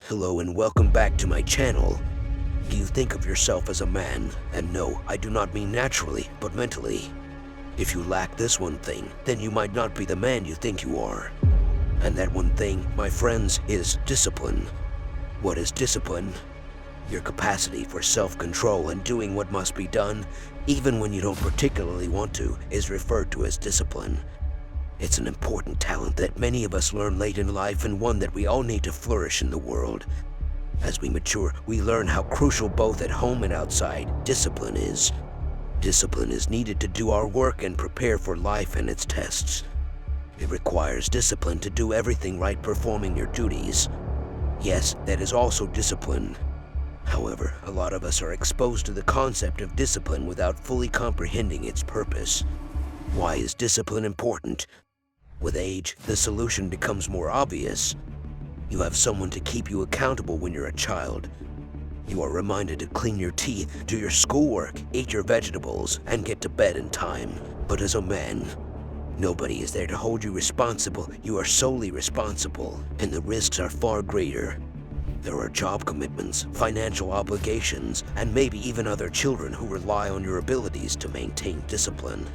Hello and welcome back to my channel. Do you think of yourself as a man? And no, I do not mean naturally, but mentally. If you lack this one thing, then you might not be the man you think you are. And that one thing, my friends, is discipline. What is discipline? Your capacity for self-control and doing what must be done, even when you don't particularly want to, is referred to as discipline. It's an important talent that many of us learn late in life and one that we all need to flourish in the world. As we mature, we learn how crucial both at home and outside discipline is. Discipline is needed to do our work and prepare for life and its tests. It requires discipline to do everything right, performing your duties. Yes, that is also discipline. However, a lot of us are exposed to the concept of discipline without fully comprehending its purpose. Why is discipline important? With age, the solution becomes more obvious. You have someone to keep you accountable when you're a child. You are reminded to clean your teeth, do your schoolwork, eat your vegetables, and get to bed in time. But as a man, nobody is there to hold you responsible. You are solely responsible, and the risks are far greater. There are job commitments, financial obligations, and maybe even other children who rely on your abilities to maintain discipline.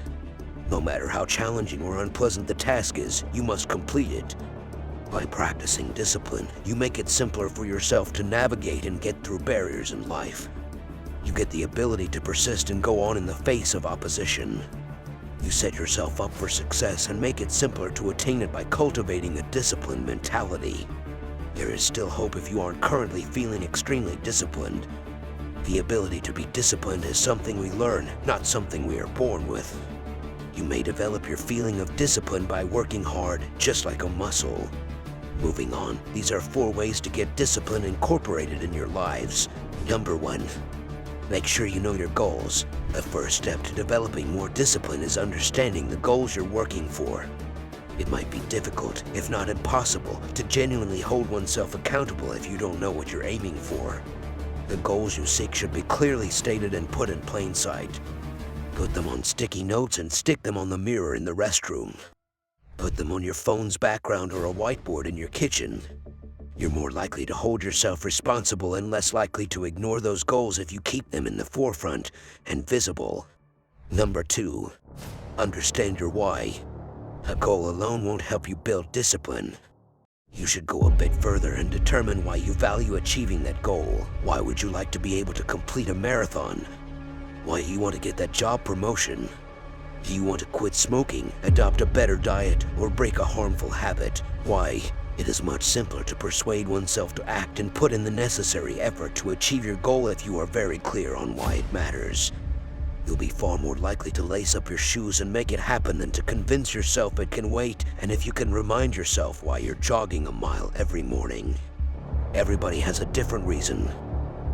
No matter how challenging or unpleasant the task is, you must complete it. By practicing discipline, you make it simpler for yourself to navigate and get through barriers in life. You get the ability to persist and go on in the face of opposition. You set yourself up for success and make it simpler to attain it by cultivating a disciplined mentality. There is still hope if you aren't currently feeling extremely disciplined. The ability to be disciplined is something we learn, not something we are born with. You may develop your feeling of discipline by working hard, just like a muscle. Moving on, these are 4 ways to get discipline incorporated in your lives. Number 1, make sure you know your goals. The first step to developing more discipline is understanding the goals you're working for. It might be difficult, if not impossible, to genuinely hold oneself accountable if you don't know what you're aiming for. The goals you seek should be clearly stated and put in plain sight. Put them on sticky notes and stick them on the mirror in the restroom. Put them on your phone's background or a whiteboard in your kitchen. You're more likely to hold yourself responsible and less likely to ignore those goals if you keep them in the forefront and visible. Number 2, understand your why. A goal alone won't help you build discipline. You should go a bit further and determine why you value achieving that goal. Why would you like to be able to complete a marathon? Why you want to get that job promotion? Do you want to quit smoking, adopt a better diet, or break a harmful habit? Why? It is much simpler to persuade oneself to act and put in the necessary effort to achieve your goal if you are very clear on why it matters. You'll be far more likely to lace up your shoes and make it happen than to convince yourself it can wait, and if you can remind yourself why you're jogging a mile every morning. Everybody has a different reason.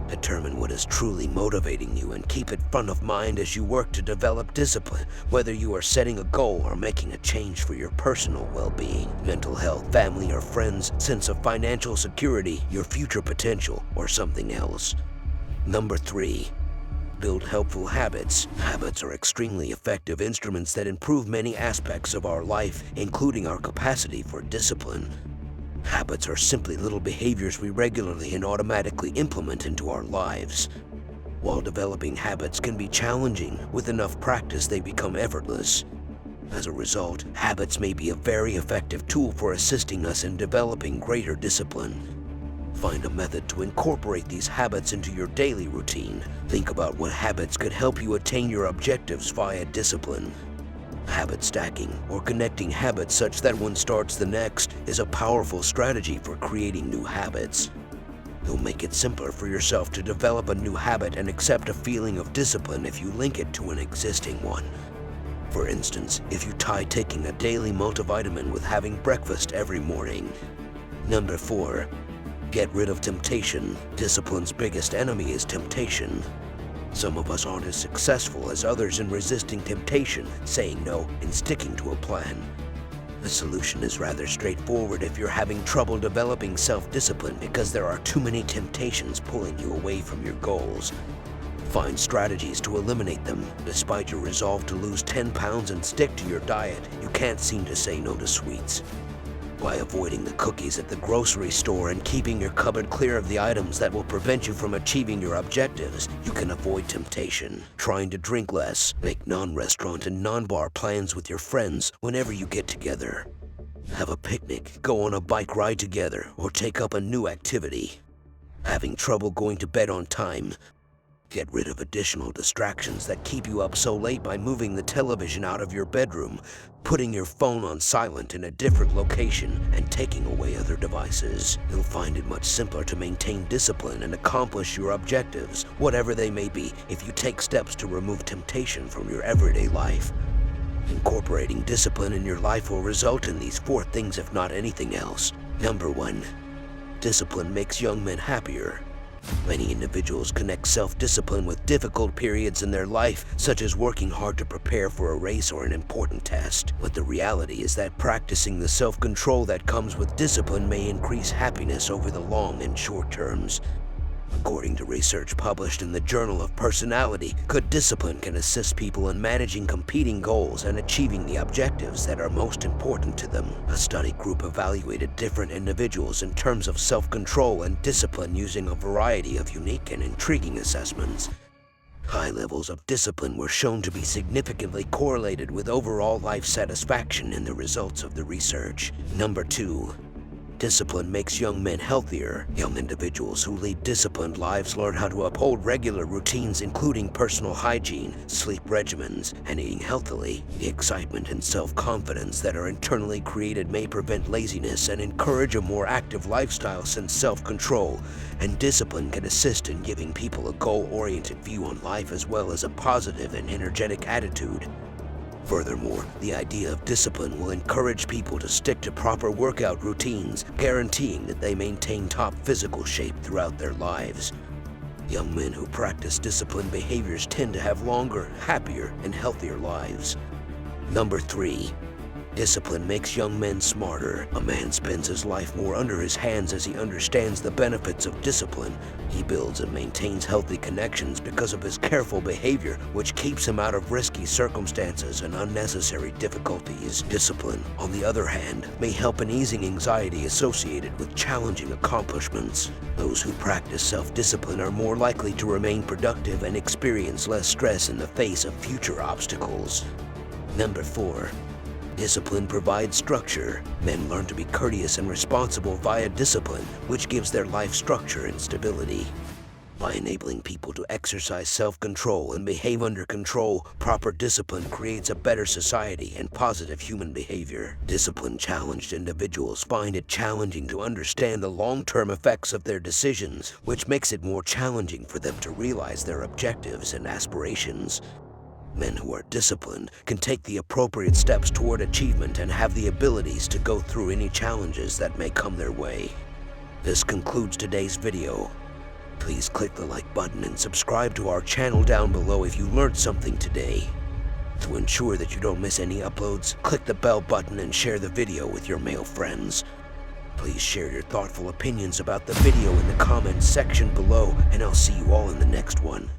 Determine what is truly motivating you and keep it front of mind as you work to develop discipline, whether you are setting a goal or making a change for your personal well-being, mental health, family or friends, sense of financial security, your future potential, or something else. Number 3, build helpful habits. Habits are extremely effective instruments that improve many aspects of our life, including our capacity for discipline. Habits are simply little behaviors we regularly and automatically implement into our lives. While developing habits can be challenging, with enough practice they become effortless. As a result, habits may be a very effective tool for assisting us in developing greater discipline. Find a method to incorporate these habits into your daily routine. Think about what habits could help you attain your objectives via discipline. Habit stacking, or connecting habits such that one starts the next, is a powerful strategy for creating new habits. You'll make it simpler for yourself to develop a new habit and accept a feeling of discipline if you link it to an existing one. For instance, if you tie taking a daily multivitamin with having breakfast every morning. Number 4, get rid of temptation. Discipline's biggest enemy is temptation. Some of us aren't as successful as others in resisting temptation, saying no, and sticking to a plan. The solution is rather straightforward if you're having trouble developing self-discipline because there are too many temptations pulling you away from your goals. Find strategies to eliminate them. Despite your resolve to lose 10 pounds and stick to your diet, you can't seem to say no to sweets. By avoiding the cookies at the grocery store and keeping your cupboard clear of the items that will prevent you from achieving your objectives, you can avoid temptation. Trying to drink less, make non-restaurant and non-bar plans with your friends whenever you get together. Have a picnic, go on a bike ride together, or take up a new activity. Having trouble going to bed on time? Get rid of additional distractions that keep you up so late by moving the television out of your bedroom, putting your phone on silent in a different location, and taking away other devices. You'll find it much simpler to maintain discipline and accomplish your objectives, whatever they may be, if you take steps to remove temptation from your everyday life. Incorporating discipline in your life will result in these 4 things if not anything else. Number 1. Discipline makes young men happier. Many individuals connect self-discipline with difficult periods in their life, such as working hard to prepare for a race or an important test. But the reality is that practicing the self-control that comes with discipline may increase happiness over the long and short terms. According to research published in the Journal of Personality, good discipline can assist people in managing competing goals and achieving the objectives that are most important to them. A study group evaluated different individuals in terms of self-control and discipline using a variety of unique and intriguing assessments. High levels of discipline were shown to be significantly correlated with overall life satisfaction in the results of the research. Number 2. Discipline makes young men healthier. Young individuals who lead disciplined lives learn how to uphold regular routines including personal hygiene, sleep regimens, and eating healthily. The excitement and self-confidence that are internally created may prevent laziness and encourage a more active lifestyle since self-control and discipline can assist in giving people a goal-oriented view on life as well as a positive and energetic attitude. Furthermore, the idea of discipline will encourage people to stick to proper workout routines, guaranteeing that they maintain top physical shape throughout their lives. Young men who practice disciplined behaviors tend to have longer, happier, and healthier lives. Number 3. Discipline makes young men smarter. A man spends his life more under his hands as he understands the benefits of discipline. He builds and maintains healthy connections because of his careful behavior, which keeps him out of risky circumstances and unnecessary difficulties. Discipline, on the other hand, may help in easing anxiety associated with challenging accomplishments. Those who practice self-discipline are more likely to remain productive and experience less stress in the face of future obstacles. Number 4. Discipline provides structure. Men learn to be courteous and responsible via discipline, which gives their life structure and stability. By enabling people to exercise self-control and behave under control, proper discipline creates a better society and positive human behavior. Discipline-challenged individuals find it challenging to understand the long-term effects of their decisions, which makes it more challenging for them to realize their objectives and aspirations. Men who are disciplined can take the appropriate steps toward achievement and have the abilities to go through any challenges that may come their way. This concludes today's video. Please click the like button and subscribe to our channel down below if you learned something today. To ensure that you don't miss any uploads, click the bell button and share the video with your male friends. Please share your thoughtful opinions about the video in the comments section below, and I'll see you all in the next one.